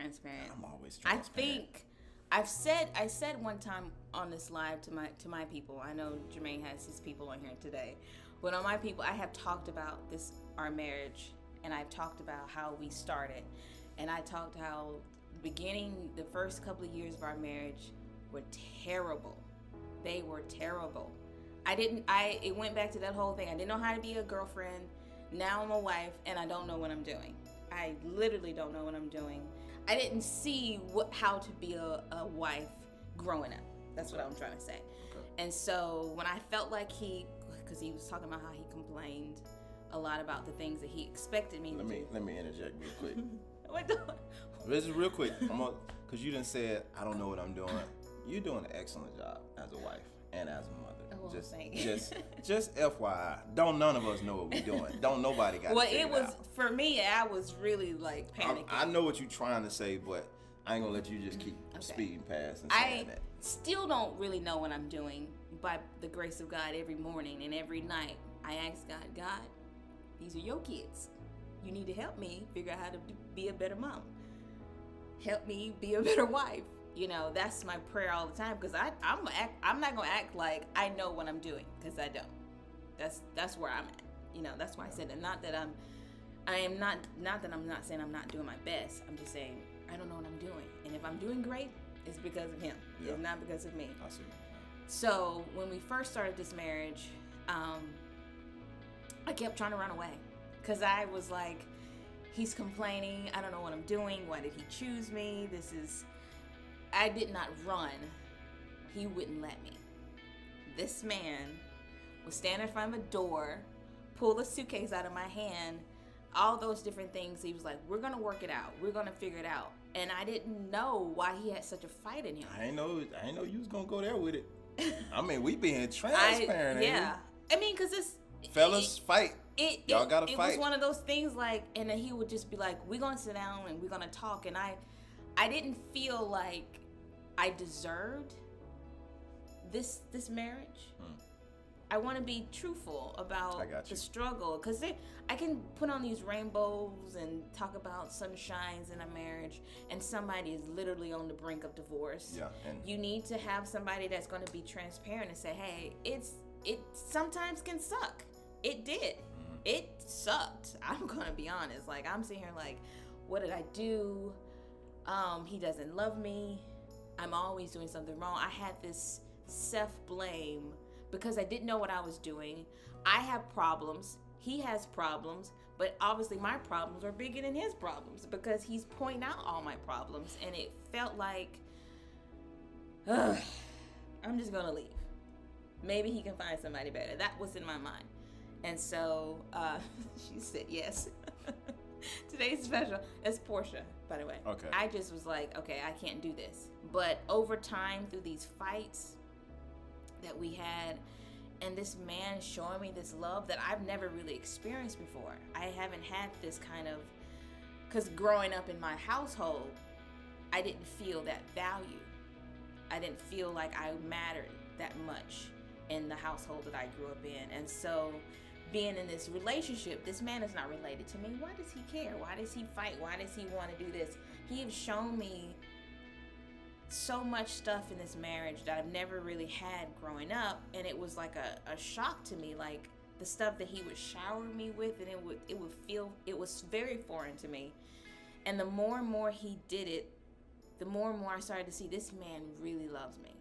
transparent. I'm always transparent. I think I said one time on this live to my people. I know Jermaine has his people on here today, but on my people, I have talked about our marriage, and I've talked about how we started, and I talked how the first couple of years of our marriage were terrible. They were terrible. It went back to that whole thing. I didn't know how to be a girlfriend. Now I'm a wife, and I don't know what I'm doing. I literally don't know what I'm doing. I didn't see how to be a wife growing up. That's what I'm trying to say. Okay. And so when I felt like because he was talking about how he complained a lot about the things that he expected me to do. Let me interject real quick. What the? This is real quick. Because you done said, I don't know what I'm doing. You're doing an excellent job as a wife and as a mother. Oh, Just FYI. Don't none of us know what we're doing. Don't nobody got well, it was out. For me, I was really like panicking. I know what you're trying to say, but I ain't gonna let you just keep speeding past and saying that. Still don't really know what I'm doing. By the grace of God, every morning and every night, I ask God, these are your kids. You need to help me figure out how to be a better mom. Help me be a better wife. You know, that's my prayer all the time, because I'm not gonna act like I know what I'm doing, because I don't. That's where I'm at. You know, that's why I said that. Not that I'm not saying I'm not doing my best. I'm just saying I don't know what I'm doing, and if I'm doing great, it's because of him. Yeah. It's not because of me. I see. So when we first started this marriage, I kept trying to run away, because I was like, he's complaining. I don't know what I'm doing. Why did he choose me? I did not run. He wouldn't let me. This man was standing in front of a door, pulled a suitcase out of my hand, all those different things. He was like, we're going to work it out. We're going to figure it out. And I didn't know why he had such a fight in him. I ain't know you was going to go there with it. I mean, we being transparent. Yeah. I mean, because fellas, fight. Y'all got to fight. It was one of those things, like, and then he would just be like, we're going to sit down and we're going to talk. And I didn't feel like I deserved this marriage. I want to be truthful about the struggle, because I can put on these rainbows and talk about sunshines in a marriage, and somebody is literally on the brink of divorce. Yeah, and you need to have somebody that's going to be transparent and say, hey, it sometimes can suck. It did. Mm-hmm. It sucked. I'm going to be honest. Like, I'm sitting here like, what did I do? He doesn't love me. I'm always doing something wrong. I had this self-blame because I didn't know what I was doing. I have problems. He has problems. But obviously my problems are bigger than his problems, because he's pointing out all my problems. And it felt like, I'm just going to leave. Maybe he can find somebody better. That was in my mind. And so she said yes. Today's special. That's Portia, by the way. Okay. I just was like, okay, I can't do this. But over time, through these fights that we had, and this man showing me this love that I've never really experienced before. I haven't had this kind of, because growing up in my household, I didn't feel that value. I didn't feel like I mattered that much in the household that I grew up in. And so being in this relationship, this man is not related to me. Why does he care? Why does he fight? Why does he want to do this? He has shown me so much stuff in this marriage that I've never really had growing up, and it was like a shock to me, like the stuff that he would shower me with, and it was very foreign to me. And the more and more he did it, the more and more I started to see this man really loves me.